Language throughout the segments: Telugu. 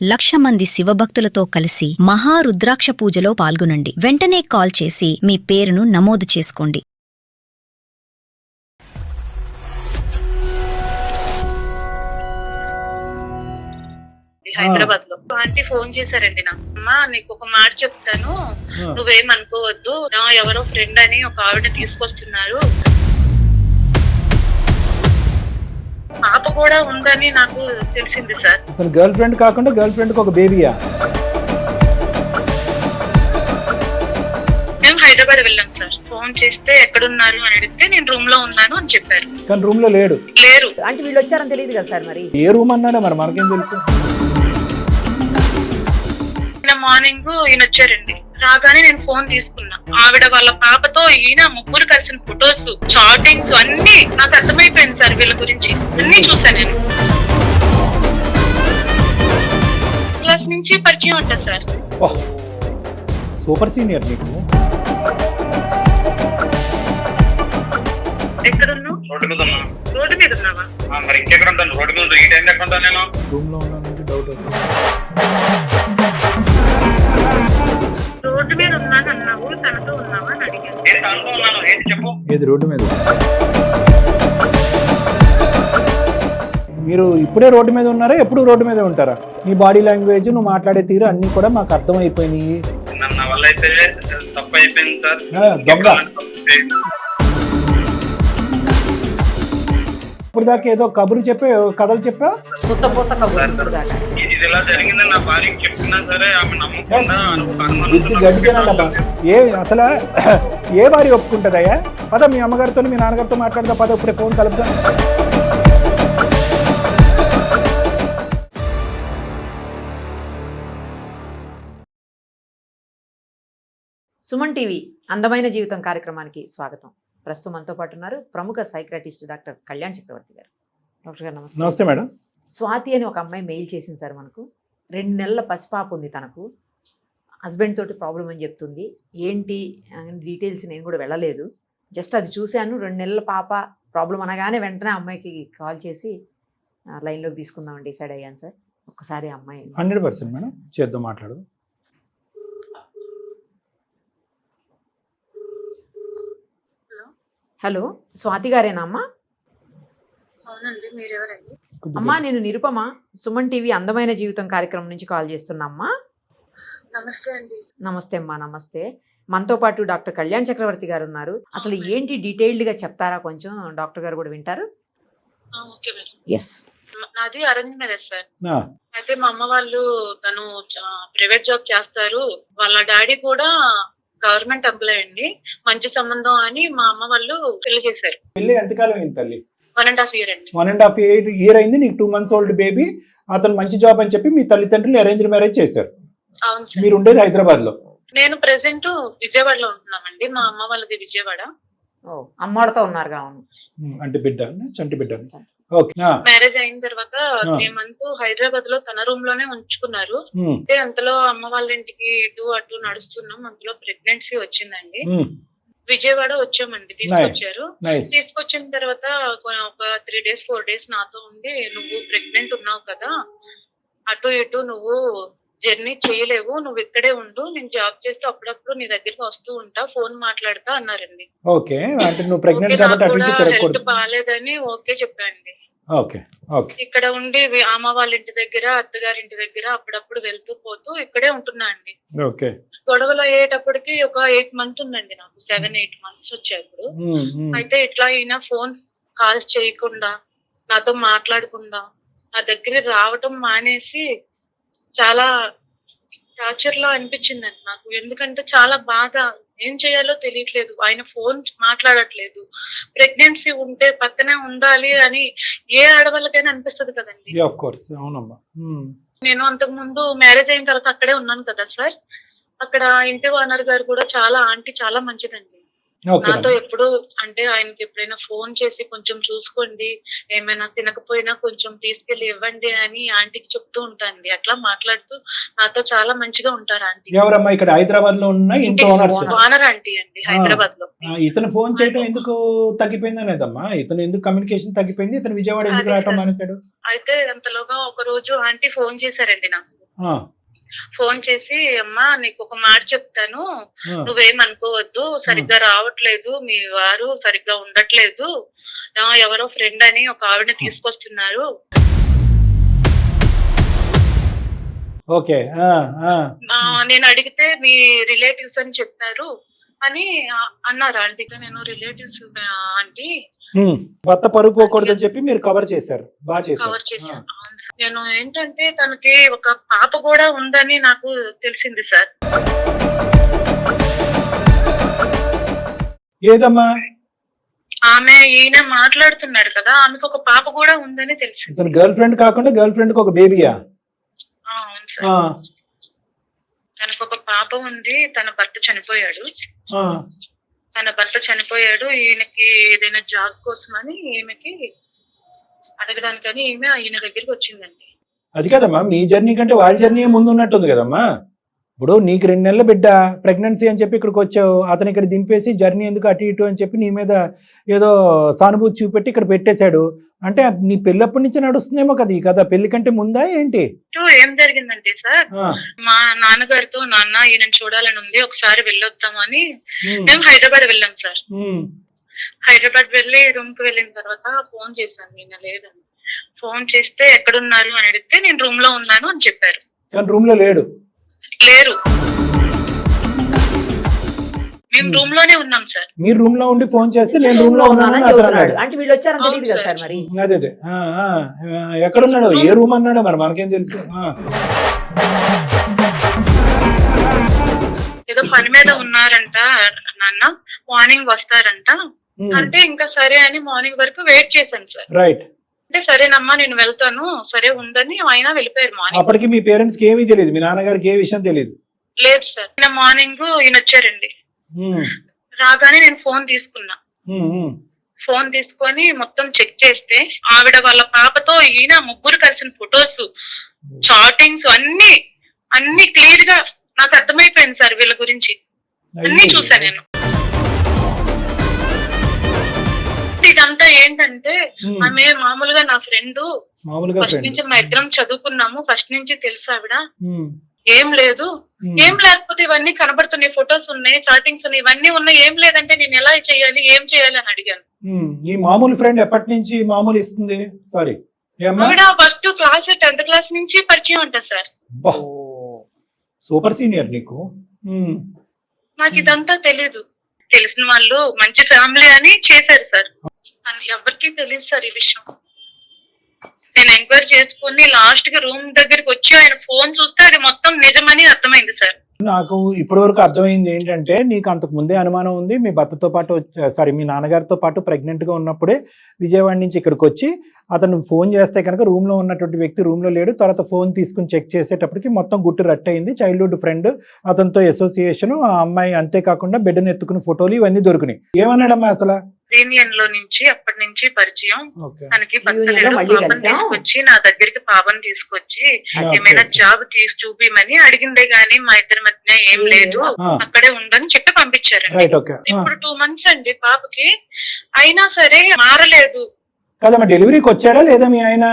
1,00,000 మంది శివభక్తులతో కలిసి మహారుద్రాక్ష పూజలో పాల్గొనండి. వెంటనే కాల్ చేసి మీ పేరును నమోదు చేసుకోండి. హైదరాబాద్ లో ఆంటీ ఫోన్ చేశారండి నాకు. అమ్మా నీకు ఒక మాట చెప్తాను, నువ్వేమనుకోవద్దు, నా ఎవరో ఫ్రెండ్ అని ఒక ఆవిడ తీసుకొస్తున్నారు, పాప కూడా ఉందని నాకు తెలిసింది సార్. గర్ల్ ఫ్రెండ్ కాకుండా గర్ల్ ఫ్రెండ్ కి ఒక బేబీయా? మేము హైదరాబాద్ వెళ్ళాం సార్. ఫోన్ చేస్తే ఎక్కడున్నారు అని అడిగితే నేను రూమ్ లో ఉన్నాను అని చెప్పారు. కానీ రూమ్ లో లేరు. అంటే వీళ్ళు వచ్చారని తెలియదు కదా సార్. మరి ఏ రూమ్ అన్నాడా మరి మనకేం తెలుసు? మార్నింగ్ ఈయన వచ్చారండి. రాగానే నేను ఫోన్ తీసుకున్నా. ఆవిడ వాళ్ళ పాపతో ఈయన ముగ్గురు కలిసిన ఫొటోస్, చాటింగ్స్ అన్ని నాకు అర్థమైపోయింది సార్. వీళ్ళ గురించి అన్ని చూసాను నేను. క్లాస్ నుంచి పరిచయం ఉంటుంది సార్. సూపర్ సీనియర్ నీకు. ఎక్కడున్నావు? రోడ్డు మీద ఉన్నావా? మరి ఇంకెక్కడ ఉంటాను? రోడ్డు మీద ఈ టైం ఎక్కడ ఉంటాను నేను? రూమ్ లో ఉన్నాను. డౌట్ వస్తుంది. రోడ్డు మీద ఉన్నాను అన్నావు, తనతో ఉన్నావా అని అడిగాను. తనతో ఉన్నాను. ఏంటి చెప్పు. ఏది రోడ్డు మీద? మీరు ఇప్పుడే రోడ్డు మీద ఉన్నారా? ఎప్పుడు రోడ్డు మీద ఉంటారా? నీ బాడీ లాంగ్వేజ్, నువ్వు మాట్లాడే తీరు అన్ని కూడా మాకు అర్థమైపోయినాయి. నా వల్ల అయితే తప్పు అయిపోయింది సార్. దొంగ. ఇప్పుడు దాకా ఏదో కబురు చెప్పే కథలు చెప్పా. ఇది ఇలా జరిగిందని నా భార్యకి చెప్తున్నా సరే ఆమె నమ్మకుండా అసలు ఏ భార్య ఒప్పుకుంటుందయ్యా? పద మీ అమ్మగారితో మీ నాన్నగారితో మాట్లాడదా. పద ఇప్పుడే ఫోన్ కలుపుదా. సుమన్ టీవీ అందమైన జీవితం కార్యక్రమానికి స్వాగతం. ప్రస్తుతం మనతో పాటు ఉన్నారు ప్రముఖ సైక్రాటిస్ట్ డాక్టర్ కళ్యాణ్ చక్రవర్తి గారు. డాక్టర్ గారు నమస్తే. నమస్తే మేడం. స్వాతి అని ఒక అమ్మాయి మెయిల్ చేసింది సార్. మనకు 2 నెలల పసిపాప ఉంది. తనకు హస్బెండ్ తోటి ప్రాబ్లం అని చెప్తుంది. ఏంటి డీటెయిల్స్ నేను కూడా వెళ్ళలేదు, జస్ట్ అది చూశాను. 2 నెలల పాప ప్రాబ్లం అనగానే వెంటనే అమ్మాయికి కాల్ చేసి లైన్లోకి తీసుకుందామని డిసైడ్ అయ్యాను సార్. ఒక్కసారి అమ్మాయి 100% మేడం చేద్దాం, మాట్లాడదు. హలో, స్వాతి గారేనా అమ్మా? అవునండి, మీరెవరండి? అమ్మా నేను నిరుపమ, సుమన్ టీవీ అందమైన జీవితం కార్యక్రమం నుంచి కాల్ చేస్తున్నా అమ్మా. నమస్తే అండి. నమస్తే అమ్మా. నమస్తే. మనతో పాటు డాక్టర్ కళ్యాణ్ చక్రవర్తి గారు ఉన్నారు. అసలు ఏంటి డీటెయిల్డ్గా చెప్తారా కొంచెం? డాక్టర్ గారు కూడా వింటారు. Okay madam. ఎస్. నాది అరేంజ్ మ్యారేజ్ సార్. అయితే మా అమ్మ వాళ్ళు, తను ప్రైవేట్ జాబ్ చేస్తారు, వాళ్ళ డాడీ కూడా గవర్నమెంట్ ఎంప్లాయ్ అండి, మంచి సంబంధం అని మా అమ్మ వాళ్ళు పెళ్లి చేశారు. పెళ్లి ఎంతకాలం అయింది తల్లి? 1.5 year అండి. 1.5 year అయింది. నీకు 2 months ఓల్డ్ బేబీ. అతను మంచి జాబ్ అని చెప్పి మీ తల్లిదండ్రులు అరేంజ్ మ్యారేజ్ చేశారు. అవును సార్. మీరు ఉండేది హైదరాబాద్ లో? నేను ప్రెసెంట్ విజయవాడలో ఉంటున్నామండి. మా అమ్మ వాళ్ళది విజయవాడ. అమ్మవాడితో ఉన్నారు కావును. అంటే బిడ్డ, చంటి బిడ్డ. మ్యారేజ్ అయిన తర్వాత 3 months హైదరాబాద్ లో తన రూమ్ లోనే ఉంచుకున్నారు. అంటే అంతలో అమ్మ వాళ్ళ ఇంటికి ఇటు అటు నడుస్తున్నాం. అందులో ప్రెగ్నెన్సీ వచ్చిందండి. విజయవాడ వచ్చామండి, తీసుకొచ్చారు. తీసుకొచ్చిన తర్వాత ఒక 3 days 4 days నాతో ఉండి, నువ్వు ప్రెగ్నెంట్ ఉన్నావు కదా, అటు ఇటు నువ్వు జర్నీ చేయలేవు, నువ్వు ఇక్కడే ఉండు, నేను జాబ్ చేస్తూ అప్పుడప్పుడు నీ దగ్గరికి వస్తూ ఉంటా, ఫోన్ మాట్లాడతా అన్నారండి. ఓకే, అంటే నువ్వు ప్రెగ్నెంట్ కాబట్టి అటు ఇటు తిరగకూడదు. హెల్త్ బాగాలేదని ఓకే చెప్పండి. Okay okay. ఇక్కడ ఉండి అమ్మ వాళ్ళ ఇంటి దగ్గర, అత్తగారి ఇంటి దగ్గర అప్పుడప్పుడు వెళ్తూ పోతూ ఇక్కడే ఉంటున్నా అండి. ఓకే. గొడవలు అయ్యేటప్పటికి ఒక 8 months ఉందండి నాకు. 7-8 months వచ్చేప్పుడు. అయితే ఇట్లా అయినా ఫోన్ కాల్స్ చేయకుండా, నాతో మాట్లాడకుండా, నా దగ్గర రావటం మానేసి చాలా టార్చర్ లా అనిపించిందండి నాకు. ఎందుకంటే చాలా బాధ, ఏం చేయాలో తెలియట్లేదు. ఆయన ఫోన్ మాట్లాడట్లేదు. ప్రెగ్నెన్సీ ఉంటే పక్కనే ఉండాలి అని ఏ ఆడవాళ్ళకైనా అనిపిస్తుంది కదండి. నేను అంతకు ముందు మ్యారేజ్ అయిన తర్వాత అక్కడే ఉన్నాను కదా సార్. అక్కడ ఇంటి ఓనర్ గారు కూడా ఆంటీ చాలా మంచిదండి. నాతో ఎప్పుడు అంటే ఆయనకి ఎప్పుడైనా ఫోన్ చేసి కొంచెం చూసుకోండి, ఏమైనా తినకపోయినా కొంచెం తీసుకెళ్లి ఇవ్వండి అని ఆంటీకి చెప్తూ ఉంటానండి. అట్లా మాట్లాడుతూ నాతో చాలా మంచిగా ఉంటారు ఆంటీ. ఎవరమ్మా ఇక్కడ హైదరాబాద్ లో ఉన్న ఇంటి ఓనర్ ఆంటీ అండి, హైదరాబాద్ లో. ఇతను ఫోన్ చేయడం ఎందుకు తగ్గిపోయింది అనేదమ్మా? ఇతను ఎందుకు కమ్యూనికేషన్ తగ్గిపోయింది? ఇతను విజయవాడ ఎందుకు రావటం మానేశాడు? అయితే అంతలోగా ఒక రోజు ఆంటీ ఫోన్ చేశారండి నాకు. ఫోన్ చేసి అమ్మా నీకు ఒక మాట చెప్తాను, నువ్వేమనుకోవద్దు, సరిగ్గా రావట్లేదు, మీ వారు సరిగ్గా ఉండట్లేదు, ఎవరో ఫ్రెండ్ అని ఒక ఆవిడని తీసుకొస్తున్నారు. ఓకే. నేను అడిగితే మీ రిలేటివ్స్ అని చెప్పారు అని అన్నారు ఆంటీ. నేను రిలేటివ్స్ ఆంటీ భర్త పరుగు పోకూడదని చెప్పి మీరు కవర్ చేశారు. బాగా కవర్ చేశాను. అవును సార్. నేను ఏంటంటే తనకి ఒక పాప కూడా ఉందని నాకు తెలిసింది సార్. ఏదమ్మా? ఆమె ఈయన మాట్లాడుతున్నాడు కదా, ఆమెకు ఒక పాప కూడా ఉందని తెలిసింది. గర్ల్ ఫ్రెండ్ కాకుండా గర్ల్ ఫ్రెండ్ కి ఒక బేబీయా? అవును సార్. తనకు ఒక పాప ఉంది, తన భర్త చనిపోయాడు. ఈయనకి ఏదైనా జాబ్ కోసమని ఈమెకి అడగడానికని ఈమె ఈయన దగ్గరికి వచ్చిందండి. అది కదమ్మా, మీ జర్నీ కంటే వాళ్ళ జర్నీ ముందు ఉన్నట్టుంది కదమ్మా. ఇప్పుడు నీకు 2 నెలల బిడ్డ ప్రెగ్నెన్సీ అని చెప్పి ఇక్కడికి వచ్చావు, అతను ఇక్కడ దింపేసి జర్నీ ఎందుకు అటు ఇటు అని చెప్పి నీ మీద ఏదో సానుభూతి చూపెట్టి ఇక్కడ పెట్టేశాడు. అంటే నీ పెళ్ళప్పటి నుంచి నడుస్తుందేమో కదా ఈ కథ. పెళ్లి కంటే ముందా ఏంటి? ఏం జరిగిందంటే సార్, మా నాన్నగారితో నాన్న ఈయన చూడాలని ఉంది, ఒకసారి వెళ్ళొద్దామని మేము హైదరాబాద్ వెళ్ళాం సార్. హైదరాబాద్ వెళ్ళి రూమ్ కి వెళ్ళిన తర్వాత ఫోన్ చేశాను, ఈయన లేదని. ఫోన్ చేస్తే ఎక్కడున్నారు అని అడిగితే నేను రూమ్ లో ఉన్నాను అని చెప్పారు. కానీ రూమ్ లో లేరు. మేము రూమ్ లోనే ఉన్నాం సార్. మీరు రూమ్ లో ఉండి ఫోన్ చేస్తే నేను రూమ్ లో ఉన్నానని చెప్తున్నాడు. అంటే వీళ్ళు వచ్చారని తెలియదు కదా సార్. మరి అదే ఎక్కడున్నాడు, ఏ రూమ్ అన్నాడో మరి మనకేం తెలుసు. ఏదో పని మీద ఉన్నారంట నాన్న, మార్నింగ్ వస్తారంట అంటే ఇంకా సరే అని మార్నింగ్ వరకు వెయిట్ చేశాను సార్. రైట్. అంటే సరేనమ్మా నేను వెళ్తాను, సరే ఉండని ఆయన వెళ్ళిపోయారు. మార్నింగ్ అప్పటికి మీ పేరెంట్స్ కి ఏమీ తెలియదు, మీ నాన్నగారికి ఏ విషయం తెలియదు? లేదు సార్. నిన్న మార్నింగ్ ఈయన వచ్చారండి. రాగానే నేను ఫోన్ తీసుకున్నా. ఫోన్ తీసుకొని మొత్తం చెక్ చేస్తే ఆవిడ వాళ్ళ పాపతో ఈయన ముగ్గురు కలిసిన ఫొటోస్, చాటింగ్స్ అన్ని క్లియర్ గా నాకు అర్థమైపోయింది సార్. వీళ్ళ గురించి అన్ని చూసా నేను. ఇదంతా ఏంటంటే ఆమె మామూలుగా నా ఫ్రెండ్, ఫస్ట్ నుంచి మా ఇద్దరం చదువుకున్నాము, ఫస్ట్ నుంచి తెలుసు ఆవిడ. ఏం లేదు, ఏం లేకపోతే ఇవన్నీ కనబడుతున్నాయి, ఫొటోస్ ఉన్నాయి, చాటింగ్స్ ఉన్నాయి, ఇవన్నీ ఉన్నాయి, ఏం లేదంటే నేను ఎలా చేయాలి, ఏం చేయాలి అని అడిగాను. ఈ మామూలు ఫ్రెండ్ ఎప్పటి నుంచి మామూలు ఇస్తుంది? సారీ, ఆవిడ ఫస్ట్ క్లాస్ 10th క్లాస్ నుంచి పరిచయం అంట సార్. సూపర్ సీనియర్ నీకు. నాకు ఇదంతా తెలీదు. తెలిసిన వాళ్ళు మంచి ఫ్యామిలీ అని చేశారు సార్. ఎవరికి తెలియదు సార్ ఈ విషయం. నేను ఎంక్వైరీ చేసుకుని లాస్ట్ కి రూమ్ దగ్గరికి వచ్చి ఆయన ఫోన్ చూస్తే అది మొత్తం నిజమని అర్థమైంది సార్. నాకు ఇప్పటి వరకు అర్థమైంది ఏంటంటే, నీకు అంతకు ముందే అనుమానం ఉంది, మీ భర్తతో పాటు మీ నాన్నగారితో పాటు ప్రెగ్నెంట్ గా ఉన్నప్పుడే విజయవాడ నుంచి ఇక్కడికి వచ్చి అతను ఫోన్ చేస్తే కనుక రూమ్ లో ఉన్నటువంటి వ్యక్తి రూమ్ లో లేడు. తర్వాత ఫోన్ తీసుకుని చెక్ చేసేటప్పటికి మొత్తం గుట్టు రట్టయింది. చైల్డ్హుడ్ ఫ్రెండ్, అతనితో అసోసియేషన్, ఆ అమ్మాయి, అంతేకాకుండా బిడ్డను ఎత్తుకుని ఫోటోలు ఇవన్నీ దొరికినాయి. ఏమన్నాడమ్మా అసలు? యూనియన్ లో నుంచి అప్పటి నుంచి పరిచయం. తనకి పాపని తీసుకొచ్చి నా దగ్గరికి పాపని తీసుకొచ్చి ఏమైనా జాబ్ తీసి చూపిమని అడిగిందే గానీ మా ఇద్దరి మధ్య ఏం లేదు, అక్కడే ఉండని చెప్పి పంపించారండి. ఇప్పుడు 2 months అండి పాపకి, అయినా సరే మారలేదు. డెలివరీకి వచ్చాడా లేదా మీ ఆయన?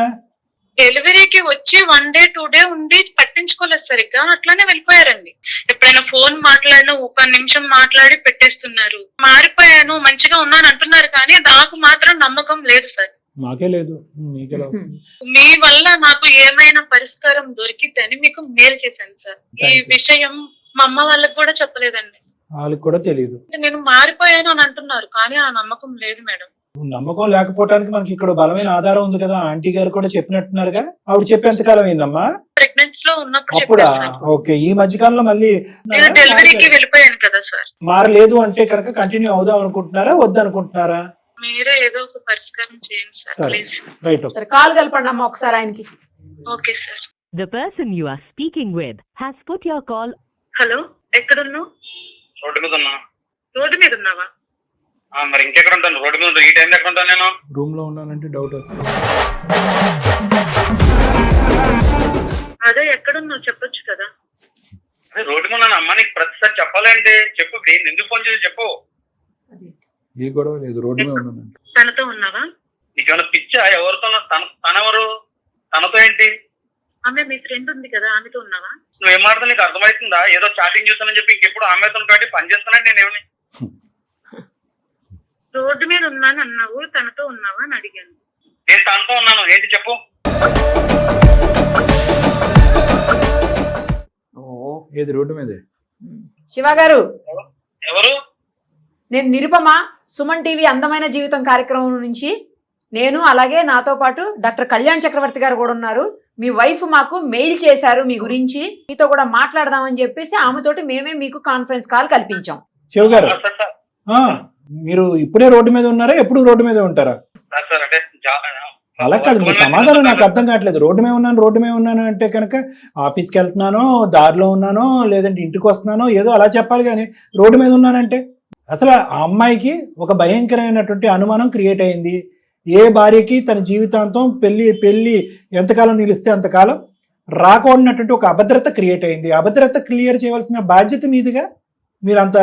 డెలివరీకి వచ్చి 1 day 2 day ఉండి పట్టించుకోలేదు సరిగ్గా, అట్లానే వెళ్ళిపోయారండి. ఎప్పుడైనా ఫోన్ మాట్లాడినా 1 నిమిషం మాట్లాడి పెట్టేస్తున్నారు. మారిపోయాను, మంచిగా ఉన్నాను అంటున్నారు, కానీ నాకు మాత్రం నమ్మకం లేదు సార్. మాకే లేదు. మీ వల్ల నాకు ఏమైనా పరిష్కారం దొరికిద్దని మీకు మెయిల్ చేశాను సార్. ఈ విషయం మా అమ్మ వాళ్ళకి కూడా చెప్పలేదండి. వాళ్ళకి కూడా తెలియదు. నేను మారిపోయాను అని అంటున్నారు, కానీ ఆ నమ్మకం లేదు మేడం. నమ్మకం లేకపోవడానికి మనకి ఇక్కడ బలమైన ఆధారం ఉంది కదా. ఆంటీ గారు కూడా చెప్పినట్టున్నారుగా. ఆవిడ చెప్పి ఎంతకాలం అయిందమ్మా? ప్రెగ్నెన్సీ లో ఉన్నప్పుడు. అప్పుడా? ఓకే. ఈ మధ్య కాలంలో మళ్ళీ డెలివరీకి వెళ్ళిపోయాను కదా సార్. మారలేదు అంటే కనుక కంటిన్యూ అవుదాం అనుకుంటున్నారా, వద్దనుకుంటున్నారా? మీరే ఏదో ఒక పరిష్కారం చేయండి సార్ ప్లీజ్. రైట్. కాల్ కలపండి అమ్మా ఒకసారి ఆయనకి. Okay sir. The person you are speaking with has put your call. Hello, ఎక్కడున్నావు? రోడ్డు మీద ఉన్నా. రోడ్డు మీద ఉన్నావా? మరి ఇంకెక్కడ ఉంటాను? రోడ్డు మీద ఈ టైం ఎక్కడ ఉంటాను నేను? రూమ్ లో ఉన్నానంటే డౌట్ వస్తుంది. అదే ఎక్కడున్నావు చెప్పొచ్చు కదా. అదే రోడ్డు మీద ఉన్నాను అమ్మా. నీకు ప్రతిసారి చెప్పాలంటే చెప్పు, ఎందుకు ఫోన్ చేసి చెప్పు. ఏ గొడవ లేదు, రోడ్డు మీద ఉన్నాను. తనతో ఉన్నావా? నీకేమైనా పిచ్చా? ఎవరితో? తనెవరు? తనతో ఏంటి? ఆమె మీ ఫ్రెండ్ ఉంది కదా, ఆమెతో ఉన్నావా? నువ్వు ఏం మాట్లాడుతున్నా నీకు అర్థమవుతుందా? ఏదో చాటింగ్ చూస్తానని చెప్పి ఇంకెప్పుడు ఆమెతో కాబట్టి పని చేస్తానని నేనేమని. రోడ్డు మీద ఉన్నాను అన్నావు, తనతో ఉన్నావా అని అడిగాను. నేను తనతో ఉన్నాను, ఏంటి చెప్పు. ఓ ఏది రోడ్డు మీదే? శివ గారు, ఎవరు? నేను నిరుపమ, సుమన్ టీవీ అందమైన జీవితం కార్యక్రమం నుంచి. నేను అలాగే నాతో పాటు డాక్టర్ కళ్యాణ్ చక్రవర్తి గారు కూడా ఉన్నారు. మీ వైఫ్ మాకు మెయిల్ చేశారు మీ గురించి, మీతో కూడా మాట్లాడదామని చెప్పేసి ఆమెతోటి మేమే మీకు కాన్ఫరెన్స్ కాల్ కల్పించాం. శివ గారు, సార్ సార్ మీరు ఇప్పుడే రోడ్డు మీద ఉన్నారా, ఎప్పుడు రోడ్డు మీద ఉంటారా? సార్ సార్ అంటే అలా కాదు, మీ సమాధానం నాకు అర్థం కావట్లేదు. రోడ్డు మీద ఉన్నాను అంటే కనుక ఆఫీస్కి వెళ్తున్నానో, దారిలో ఉన్నానో, లేదంటే ఇంటికి వస్తున్నానో ఏదో అలా చెప్పాలి. కానీ రోడ్డు మీద ఉన్నానంటే అసలు ఆ అమ్మాయికి ఒక భయంకరమైనటువంటి అనుమానం క్రియేట్ అయింది. ఏ భార్యకి తన జీవితాంతం పెళ్లి ఎంతకాలం నిలిస్తే అంతకాలం రాకూడనటువంటి ఒక అభద్రత క్రియేట్ అయింది. అభద్రత క్లియర్ చేయవలసిన బాధ్యత మీదిగా మీరు అంత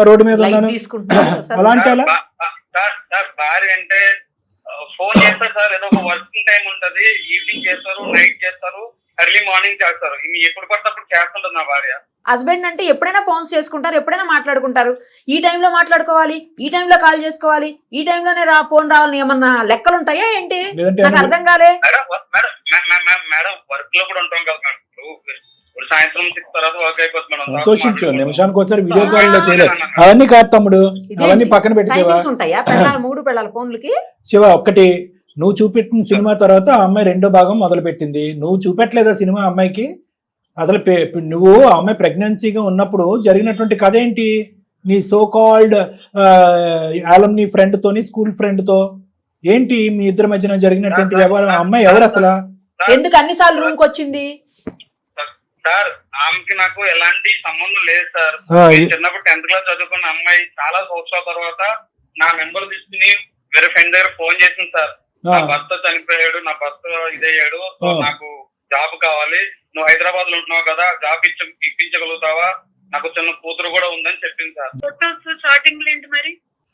రోడ్డు మీద ఉన్నాను అలాంటి అలా. సార్ భార్య అంటే ఫోన్ చేస్తారు సార్, ఏదో ఒక వర్కింగ్ టైం ఉంటది, ఈవినింగ్ చేస్తారు, నైట్ చేస్తారు, ఎర్లీ మార్నింగ్ చేస్తారు. ఎప్పుడు పడినప్పుడు చేస్తుంటది నా భార్య. హస్బెండ్ అంటే ఎప్పుడైనా ఫోన్స్ చేసుకుంటారు, ఎప్పుడైనా మాట్లాడుకుంటారు. ఈ టైంలో మాట్లాడుకోవాలి, ఈ టైంలో కాల్ చేసుకోవాలి, ఈ టైంలోనే ఫోన్ రావాలని ఏమన్నా లెక్కలు ఉంటాయా ఏంటి? నాకు అర్థం కాలే. మేడం వర్క్ లో కూడా ఉంటాం కదా మేడం. ఇప్పుడు సాయంత్రం 6 తర్వాత వర్క్ అయిపోతుంది మేడం. సంతోషించు, నిమిషానికి ఒకసారి వీడియో కాల్ లో చేయలేదు. అవన్నీ కాదు తమ్ముడు, అవన్నీ పక్కన పెట్టి ఉంటాయా మూడు పెళ్ళాల ఫోన్లకి? శివ, ఒక్కటి నువ్వు చూపెట్టిన సినిమా తర్వాత ఆ అమ్మాయి రెండో భాగం మొదలు పెట్టింది. నువ్వు చూపెట్టలేదా సినిమా అమ్మాయికి? అసలు నువ్వు ఆ అమ్మాయి ప్రెగ్నెన్సీగా ఉన్నప్పుడు జరిగినటువంటి కథ ఏంటి? నీ సో కాల్డ్ ఆలమ్ని ఫ్రెండ్ తోని, స్కూల్ ఫ్రెండ్ తో ఏంటి మీ ఇద్దరి మధ్యన జరిగినటువంటి వ్యవహారం? అమ్మాయి ఎవరు అసలు? ఎందుకు అన్నిసార్లు రూమ్ కి వచ్చింది? సార్ ఆమెకి నాకు ఎలాంటి సంబంధం లేదు సార్. చిన్నప్పుడు 10th క్లాస్ చదువుకున్న అమ్మాయి చాలా సంవత్సరాల తర్వాత నా నెంబర్ తీసుకుని వేరే ఫ్రెండ్ దగ్గర ఫోన్ చేసింది సార్. నా భర్త చనిపోయాడు, నా భర్త ఇదయ్యాడు, నాకు జాబ్ కావాలి, నువ్వు హైదరాబాద్ లో ఉంటున్నావు కదా, జాబ్ ఇప్పించగలుగుతావా, నాకు చిన్న కూతురు కూడా ఉందని చెప్పింది సార్. ఫోటోస్ చాటింగ్ ఏంటి మరి?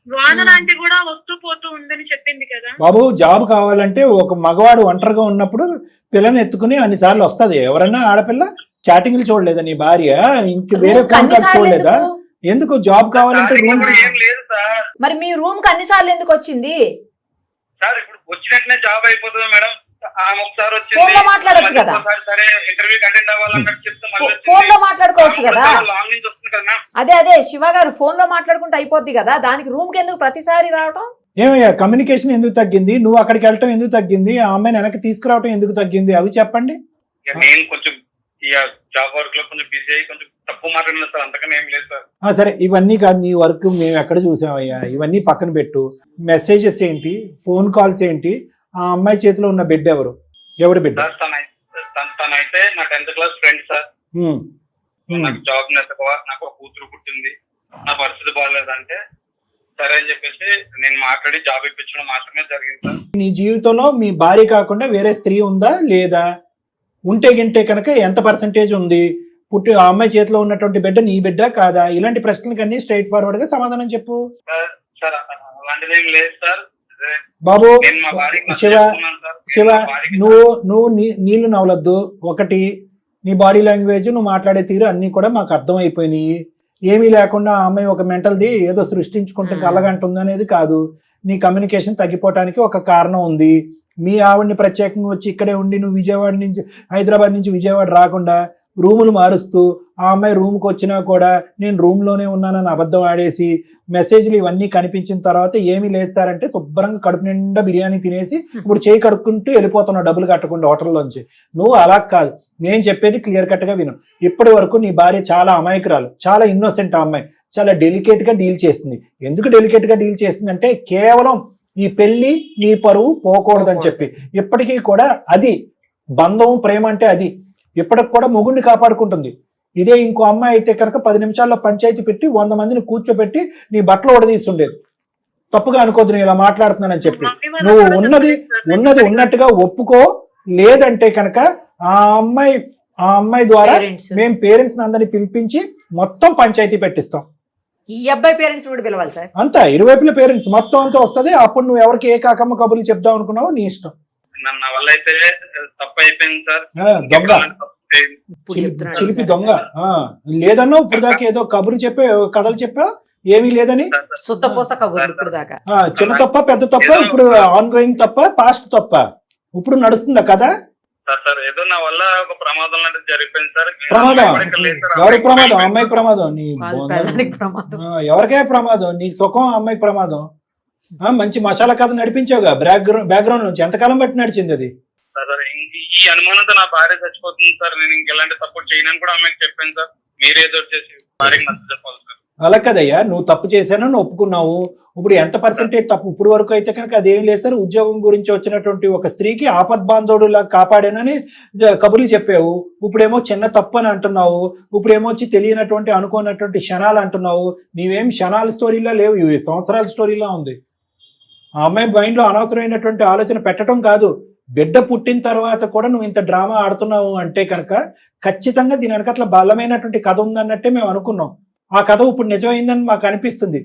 వాన లాంటి కూడా వస్తూ పోతూ ఉందని చెప్పింది కదా బాబు. జాబ్ కావాలంటే ఒక మగవాడు ఒంటరిగా ఉన్నప్పుడు పిల్లని ఎత్తుకుని అన్నిసార్లు వస్తది. ఎవరన్నా ఆడపిల్ల చాటింగ్లు చూడలేదా నీ భార్య? ఇంక వేరే ఫోన్ కాల్స్ చూడలేదా? ఎందుకు జాబ్ కావాలంటే రూమ్ ఏం లేదు సార్. మరి మీ రూమ్ కి అన్నిసార్లు ఎందుకు వచ్చింది సార్? ఇప్పుడు వచ్చినట్టునే జాబ్ అయిపోతుంది మేడం. ఆమె ఒకసారి ఫోన్ లో మాట్లాడొచ్చు కదా, సరే ఇంటర్వ్యూకి అటెండ్ అవ్వాలన్నట్టు చెప్తే ఫోన్ లో మాట్లాడుకోవచ్చు కదా. లాంగ్ నుంచి వస్తుంది కదా. అదే శివ గారు, ఫోన్ లో మాట్లాడుకుంటే అయిపోద్ది కదా, దానికి రూమ్ కి ఎందుకు ప్రతిసారి రావటం? ఏమయ్యా, కమ్యూనికేషన్ ఎందుకు తగ్గింది? నువ్వు అక్కడికి వెళ్ళటం ఎందుకు తగ్గింది? ఆ అమ్మాయిని వెనక్కి తీసుకురావటం ఎందుకు తగ్గింది? అవి చెప్పండి. నేను కొంచెం జాబ్ వర్క్ లో కొంచెం బిజీ అయ్యి కొంచెం తక్కువ మాట్లాడినా సార్, అంతకన్నా ఏం లేదు సార్. సరే, ఇవన్నీ కాదు, నీ వర్క్ మేము ఎక్కడ చూసామయ్యా. ఇవన్నీ పక్కన పెట్టు. మెసేజెస్ ఏంటి, ఫోన్ కాల్స్ ఏంటి, ఆ అమ్మాయి చేతిలో ఉన్న బిడ్డ ఎవరు బిడ్డ? తనైతే నా 10th క్లాస్ ఫ్రెండ్ సార్. నాకు జాబ్ నచ్చకవా, నాకు ఒక కూతురు పుట్టింది, నా పరిస్థితి బాగాలేదంటే సరే అని చెప్పేసి నేను మాట్లాడి జాబ్ ఇప్పించడం మాత్రమే జరిగింది సార్. నీ జీవితంలో మీ భార్య కాకుండా వేరే స్త్రీ ఉందా లేదా? ఉంటే గింటే కనుక ఎంత పర్సంటేజ్ ఉంది? ఆ అమ్మాయి చేతిలో ఉన్నటువంటి బిడ్డ నీ బిడ్డ కాదా? ఇలాంటి ప్రశ్నలకు అన్ని స్ట్రైట్ ఫార్వర్డ్ గా సమాధానం చెప్పు. సార్ అలాంటిది ఏం లేదు సార్. బాబు శివ, నువ్వు నీళ్లు నవలద్దు. ఒకటి, నీ బాడీ లాంగ్వేజ్, నువ్వు మాట్లాడే తీరు అన్ని కూడా మాకు అర్థమైపోయినాయి. ఏమీ లేకుండా ఆ అమ్మాయి ఒక మెంటల్ది ఏదో సృష్టించుకుంటే కలగంటుంది అనేది కాదు. నీ కమ్యూనికేషన్ తగ్గిపోవటానికి ఒక కారణం ఉంది. మీ ఆవిడ్ని ప్రత్యేకంగా వచ్చి ఇక్కడే ఉండి నువ్వు హైదరాబాద్ నుంచి విజయవాడ రాకుండా రూములు మారుస్తూ ఆ అమ్మాయి రూమ్కి వచ్చినా కూడా నేను రూమ్లోనే ఉన్నానని అబద్ధం ఆడేసి మెసేజ్లు ఇవన్నీ కనిపించిన తర్వాత ఏమీ లేదు సార్ అంటే శుభ్రంగా కడుపు నిండా బిర్యానీ తినేసి ఇప్పుడు చేయి కడుక్కుంటూ వెళ్ళిపోతున్నావు డబ్బులు కట్టకుండా హోటల్లోంచి. నువ్వు అలా కాదు, నేను చెప్పేది క్లియర్ కట్గా విను. ఇప్పటి వరకు నీ భార్య చాలా అమాయకురాలు, చాలా ఇన్నోసెంట్. ఆ అమ్మాయి చాలా డెలికేట్గా డీల్ చేస్తుంది. ఎందుకు డెలికేట్గా డీల్ చేస్తుంది అంటే కేవలం ఈ పెళ్లి నీ పరువు పోకూడదని చెప్పి. ఇప్పటికీ కూడా అది బంధం, ప్రేమ అంటే అది ఇప్పటికి కూడా మొగుడిని కాపాడుకుంటుంది. ఇదే ఇంకో అమ్మాయి అయితే కనుక 10 నిమిషాల్లో పంచాయతీ పెట్టి 100 మందిని కూర్చోబెట్టి నీ బట్టలు ఉడదీస్తుండేది. తప్పుగా అనుకోద్దు నేను ఇలా మాట్లాడుతున్నానని చెప్పి. నువ్వు ఉన్నది ఉన్నట్టుగా ఒప్పుకో. లేదంటే కనుక ఆ అమ్మాయి ద్వారా మేము పేరెంట్స్ అందరినీ పిలిపించి మొత్తం పంచాయతీ పెట్టిస్తాం. ఈ అబ్బాయి పేరెంట్స్ కూడా పిలవాలి సార్. అంతా ఇరువైపుల పేరెంట్స్ మొత్తం అంతా వస్తుంది. అప్పుడు నువ్వు ఎవరికి ఏ కాకమ్మ కబుర్లు చెప్దాం అనుకున్నావో నీ ఇష్టం. నా వల్ల అయితే తప్పు అయిపోయింది సార్. దొంగ ఇప్పుడు చెప్తున్నాడు చిలిపి సార్. దొంగ లేదన్నా ఇప్పుడు దాకా ఏదో కబురు చెప్పే కథలు చెప్పా ఏమీ లేదని. శుద్ధపూస కబుర్లు ఇప్పుడు దాకా. చిన్న తప్ప పెద్ద తప్ప ఇప్పుడు ఆన్ గోయింగ్ తప్ప పాస్ట్ తప్ప ఇప్పుడు నడుస్తుందా కదా? సార్ ఏదో నా వల్ల ఒక ప్రమాదం లాంటిది జరిగిపోయింది సార్. ప్రమాదం ఎవరికి ప్రమాదం? అమ్మాయికి ప్రమాదం. నీ వాళ్ళ పెళ్ళానికి ప్రమాదం. ఎవరికే ప్రమాదం? నీకు సుఖం, అమ్మాయికి ప్రమాదం. మంచి మసాలా కథ నడిపించావుగా బ్యాక్గ్రౌండ్ నుంచి. ఎంతకాలం బట్టి నడిచింది అది? సార్ ఈ అనుమానంతో నా భార్య చచ్చిపోతుంది సార్. నేను ఇంకెలాంటి సపోర్ట్ చేయనని కూడా అమ్మాయికి చెప్పాను సార్. మీరేదో చేసి భార్యకి నచ్చ చెప్పాలి సార్. అలా కదయ్యా, నువ్వు తప్పు చేశానని ఒప్పుకున్నావు. ఇప్పుడు ఎంత పర్సెంటేజ్ తప్పు? ఇప్పుడు వరకు అయితే కనుక అదేం లేదు సార్. ఉద్యోగం గురించి వచ్చినటువంటి ఒక స్త్రీకి ఆపద్బాంధవుడులా కాపాడానని కబుర్లు చెప్పావు. ఇప్పుడేమో చిన్న తప్పు అని అంటున్నావు. ఇప్పుడేమో వచ్చి తెలియనటువంటి అనుకోనటువంటి క్షణాలు అంటున్నావు. నీవేం క్షణాల స్టోరీలా లేవు, ఇవి సంవత్సరాల స్టోరీలా ఉంది. ఆ అమ్మాయి మైండ్లో అనవసరమైనటువంటి ఆలోచన పెట్టడం కాదు, బిడ్డ పుట్టిన తర్వాత కూడా నువ్వు ఇంత డ్రామా ఆడుతున్నావు అంటే కనుక ఖచ్చితంగా దీని వెనకట్ల బలమైనటువంటి కథ ఉందన్నట్టే మేము అనుకున్నాం. ఆ కథ ఇప్పుడు నిజమైందని మాకు అనిపిస్తుంది.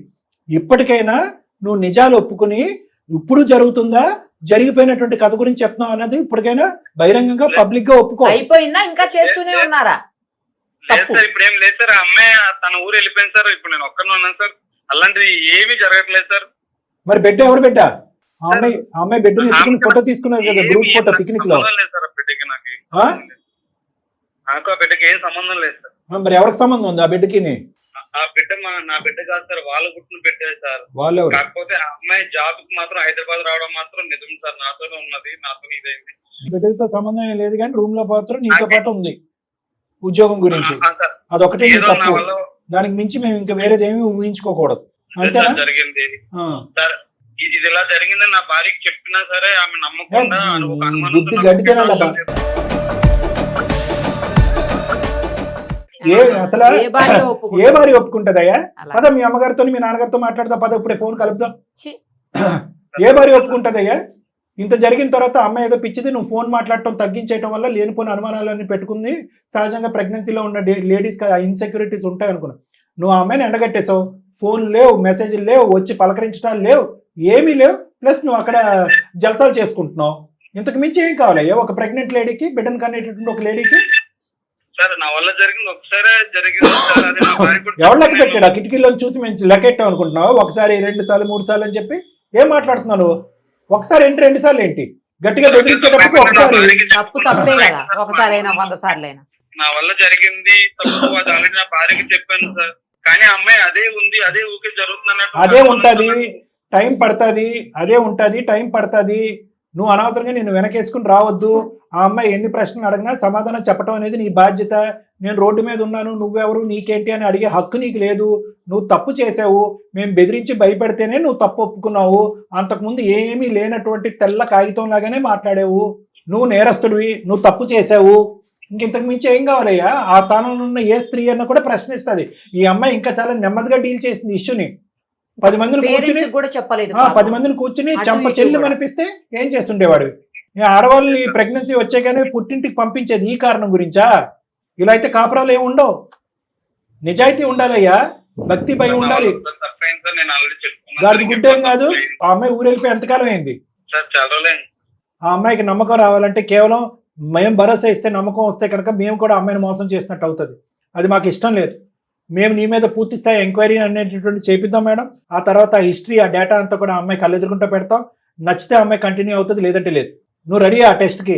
ఇప్పటికైనా నువ్వు నిజాలు ఒప్పుకుని ఇప్పుడు జరుగుతుందా, జరిగిపోయినటువంటి కథ గురించి చెప్తున్నావు అన్నది ఇప్పటికైనా బహిరంగంగా పబ్లిక్ గా ఒప్పుకో. అయిపోయిందా? ఇంకా చేస్తూనే ఉన్నారా? లేదు సార్, ఇప్పుడు ఏం లేదు సార్. ఆ అమ్మాయి తన ఊరు వెళ్ళిపోయింది సార్. ఇప్పుడు నేను ఒక్కనే ఉన్నాను సార్. అలాంటిది ఏమీ జరగట్లేదు సార్. మరి బిడ్డ ఎవరు బిడ్డ? ఆ అమ్మాయి బిడ్డను ఎత్తుకుని ఫోటో తీసుకున్నారు కదా, గ్రూప్ ఫోటో పిక్నిక్ లో. నాకు ఆ బిడ్డకి ఏం సంబంధం లేదు సార్. మరి ఎవరికి సంబంధం ఉంది ఆ బిడ్డకి? ఆ బిడ్డ నా బిడ్డ కాదు సార్, వాళ్ళు పుట్టిన బిడ్డే సార్. వాళ్ళు కాకపోతే ఆ అమ్మాయి జాబ్ కి మాత్రం హైదరాబాద్ రావడం మాత్రం నిజం సార్. నాతోనే ఉన్నది, నాతో ఇదైంది. బిడ్డతో సంబంధం ఏం లేదు కానీ రూమ్ లో మాత్రం నీతో పాటు ఉంది ఉద్యోగం గురించి. అదొకటే తప్పు. దానికి మించి మేము ఇంకా వేరేది ఏమి ఊహించుకోకూడదు. అంతేనా? జరిగింది సార్. ఇది ఇలా జరిగిందని నా భార్యకి చెప్పినా సరే ఆమె నమ్మకుండా బుద్ధి గడిచేలా. అసలు ఏ భార్య ఒప్పుకుంటదయ్యా? పద మీ అమ్మగారితో మీ నాన్నగారితో మాట్లాడదా, పద ఇప్పుడే ఫోన్ కలుపుదాం. ఏ భార్య ఒప్పుకుంటదయ్యా? ఇంత జరిగిన తర్వాత అమ్మాయి ఏదో పిచ్చిది, నువ్వు ఫోన్ మాట్లాడటం తగ్గించేయటం వల్ల లేనిపోయిన అనుమానాలన్నీ పెట్టుకుంది. సహజంగా ప్రెగ్నెన్సీలో ఉన్న లేడీస్కి ఇన్సెక్యూరిటీస్ ఉంటాయి అనుకున్నావు. నువ్వు ఆ అమ్మాయిని ఎండగట్టేసావు. ఫోన్ లేవు, మెసేజ్లు లేవు, వచ్చి పలకరించడాలు లేవు, ఏమీ లేవు. ప్లస్ నువ్వు అక్కడ జల్సాలు చేసుకుంటున్నావు. ఇంతకు మించి ఏం కావాలయ్యా ఒక ప్రెగ్నెంట్ లేడీకి, బిడ్డను కనేటటువంటి ఒక లేడీకి? నా వల్ల జరిగింది ఒకసారి జరిగింది. ఎవరు లెక్క పెట్టాడు? ఆ కిటికీలో చూసి మేము లెక్కెట్టాం అనుకుంటున్నావు? ఒకసారి 2 సార్లు 3 సార్లు అని చెప్పి ఏం మాట్లాడుతున్నావు నువ్వు? ఒకసారి ఏంటి 2 సార్లు ఏంటి? గట్టిగా బెదిరించేటప్పుడు ఒకసారి తప్పు తప్పే కదా, ఒకసారి అయినా 100 సార్లు అయినా. నా వల్ల జరిగింది తప్పు, అది ఆల్రెడీ నా భార్యకి చెప్పాను సార్. కానీ అమ్మాయి అదే ఉంది, అదే ఊకే జరుగుతుంది, అదే ఉంటది, టైం పడుతుంది, అదే ఉంటది, టైం పడుతుంది. నువ్వు అనవసరంగా నేను వెనకేసుకుని రావద్దు. ఆ అమ్మాయి ఎన్ని ప్రశ్నలు అడిగినా సమాధానం చెప్పడం అనేది నీ బాధ్యత. నేను రోడ్డు మీద ఉన్నాను, నువ్వెవరు, నీకేంటి అని అడిగే హక్కు నీకు లేదు. నువ్వు తప్పు చేసావు, మేము బెదిరించి భయపెడితేనే నువ్వు తప్పు ఒప్పుకున్నావు. అంతకుముందు ఏమీ లేనటువంటి తెల్ల కాగితం లాగానే మాట్లాడావు. నువ్వు నేరస్తుడివి, నువ్వు తప్పు చేసావు. ఇంతకు మించి ఏం కావాలయ్యా? ఆ స్థానంలో ఉన్న ఏ స్త్రీ అన్న కూడా ప్రశ్నిస్తుంది. ఈ అమ్మాయి ఇంకా చాలా నెమ్మదిగా డీల్ చేసింది ఇష్యూని. 10 మందిని కూర్చుని కూడా చెప్పలేదు. 10 మందిని కూర్చుని చంప చెల్లి అనిపిస్తే ఏం చేస్తుండేవాడు? ఆడవాళ్ళని ప్రెగ్నెన్సీ వచ్చాకనే పుట్టింటికి పంపించేది ఈ కారణం గురించా? ఇలా అయితే కాపురాలు ఏమి ఉండవు. నిజాయితీ ఉండాలయ్యా, భక్తి భయం ఉండాలి. గాడి గుడ్డేం కాదు. ఆ అమ్మాయి ఊరు వెళ్ళిపోయి ఎంతకాలం అయింది? ఆ అమ్మాయికి నమ్మకం రావాలంటే కేవలం మేము భరోసా ఇస్తే, నమ్మకం వస్తే కనుక మేము కూడా అమ్మాయిని మోసం చేసినట్టు అవుతుంది. అది మాకు ఇష్టం లేదు. మేము నీ మీద పూర్తి స్థాయి ఎంక్వైరీ అనేటటువంటి చేపిద్దాం మేడం. ఆ తర్వాత ఆ హిస్టరీ, ఆ డేటా అంతా కూడా అమ్మాయి కళ్ళెదురుకుంటూ పెడతాం. నచ్చితే అమ్మాయి కంటిన్యూ అవుతుంది, లేదంటే లేదు. నువ్వు రెడీ ఆ టెస్ట్కి?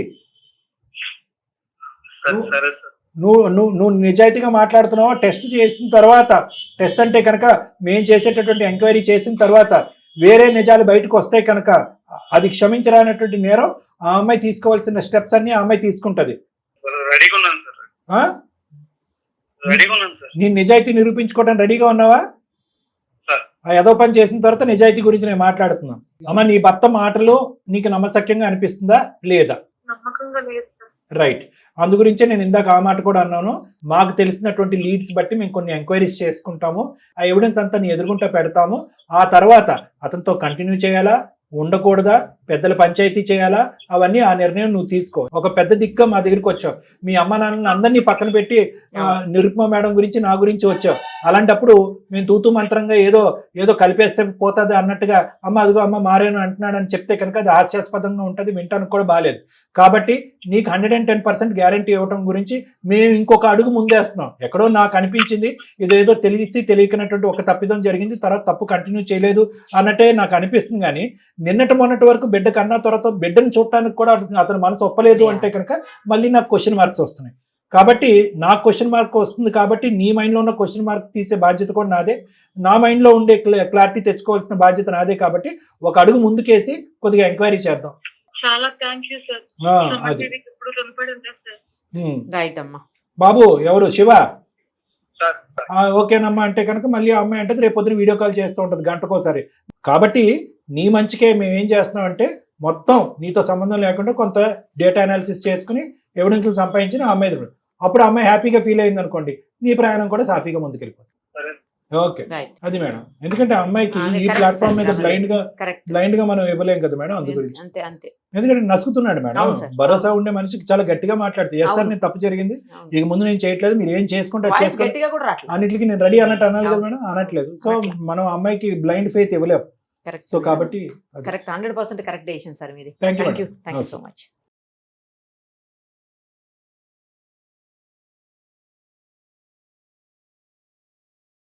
నువ్వు నిజాయితీగా మాట్లాడుతున్నావా? టెస్ట్ చేసిన తర్వాత, టెస్ట్ అంటే కనుక మేము చేసేటటువంటి ఎంక్వైరీ చేసిన తర్వాత వేరే నిజాలు బయటకు వస్తే కనుక అది క్షమించరానటువంటి నేరం. ఆ అమ్మాయి తీసుకోవాల్సిన స్టెప్స్ అన్ని ఆ అమ్మాయి తీసుకుంటది. నీ నిజాయితీ నిరూపించుకోవడానికి రెడీగా ఉన్నావా? ఆ ఏదో పని చేసిన తర్వాత నిజాయితీ గురించి నేను మాట్లాడుతున్నాను. అమ్మ, నీ భర్త మాటలు నీకు నమ్మశక్యంగా అనిపిస్తుందా లేదా? రైట్. అందు గురించే నేను ఇందాక ఆ మాట కూడా అన్నాను. మాకు తెలిసినటువంటి లీడ్స్ బట్టి మేము కొన్ని ఎంక్వైరీస్ చేసుకుంటాము. ఆ ఎవిడెన్స్ అంతా నీ ఎదురుగుంటా పెడతాము. ఆ తర్వాత అతనితో కంటిన్యూ చేయాలా, ఉండకూడదా, పెద్దల పంచాయతీ చేయాలా, అవన్నీ ఆ నిర్ణయం నువ్వు తీసుకో. ఒక పెద్ద దిక్కు మా దగ్గరికి వచ్చావు, మీ అమ్మ నాన్నని అందరినీ పక్కన పెట్టి నిరుపమ మేడం గురించి నా గురించి వచ్చావు. అలాంటప్పుడు మేము తూతూ మంత్రంగా ఏదో కలిపేస్తే పోతుంది అన్నట్టుగా అమ్మ అదిగో అమ్మ మారేను అంటున్నాడు అని చెప్తే కనుక అది హాస్యాస్పదంగా ఉంటుంది, వింటానికి కూడా బాగాలేదు. కాబట్టి నీకు 110% గ్యారంటీ ఇవ్వడం గురించి మేము ఇంకొక అడుగు ముందేస్తున్నాం. ఎక్కడో నాకు అనిపించింది ఇదేదో తెలియకనటువంటి ఒక తప్పిదం జరిగింది, తర్వాత తప్పు కంటిన్యూ చేయలేదు అన్నట్టే నాకు అనిపిస్తుంది. కానీ మొన్నటి వరకు బిడ్డ కన్నా తర్వాత బిడ్డను చూడటానికి కూడా అతని మనసు ఒప్పలేదు అంటే కనుక మళ్ళీ నాకు క్వశ్చన్ మార్క్స్ వస్తున్నాయి. కాబట్టి నాకు క్వశ్చన్ మార్క్ వస్తుంది కాబట్టి నీ మైండ్లో ఉన్న క్వశ్చన్ మార్క్ తీసే బాధ్యత కూడా నాదే, నా మైండ్లో ఉండే క్లారిటీ తెచ్చుకోవాల్సిన బాధ్యత నాదే. కాబట్టి ఒక అడుగు ముందుకేసి కొద్దిగా ఎంక్వైరీ చేద్దాం. చాలా థ్యాంక్ యూ సార్. అది ఇప్పుడు రుణపడి ఉంటాను సార్. రైట్ అమ్మా. బాబు ఎవరు శివ? సార్ ఓకేనమ్మా అంటే కనుక మళ్ళీ ఆ అమ్మాయి అంటే రేపు పొద్దున వీడియో కాల్ చేస్తూ ఉంటుంది గంటకోసారి. కాబట్టి నీ మంచికే మేము ఏం చేస్తున్నాం అంటే మొత్తం నీతో సంబంధం లేకుండా కొంత డేటా అనాలిసిస్ చేసుకుని ఎవిడెన్స్లు సంపాదించిన ఆ అమ్మాయి అప్పుడు ఆ అమ్మాయి హ్యాపీగా ఫీల్ అయింది అనుకోండి, నీ ప్రయాణం కూడా సాఫీగా ముందుకెళ్ళిపోతుంది. సరే. ఓకే అది మేడం. ఎందుకంటే ఆ అమ్మాయికి ఈ ప్లాట్ఫామ్ మీద బ్లైండ్ గా మనం ఇవ్వలేం కదా మేడం, అందు గురించి. ఎందుకంటే నసుకుతున్నాడు మేడం. భరోసా ఉండే మనిషికి చాలా గట్టిగా మాట్లాడుతుంది. ఎస్ సార్ నేను తప్పు జరిగింది, ఇక ముందు నేను చేయట్లేదు, మీరు ఏం చేసుకుంటే చేసుకోండి, అన్నిటికీ నేను రెడీ అన్నట్టు అనాలి కదా మేడం, అనట్లేదు. సో మనం అమ్మాయికి బ్లైండ్ ఫెయిత్ ఇవ్వలేము. సో కాబట్టి కరెక్ట్ 100% కరెక్ట్ డెసిషన్ సార్ మీది. Thank you so much.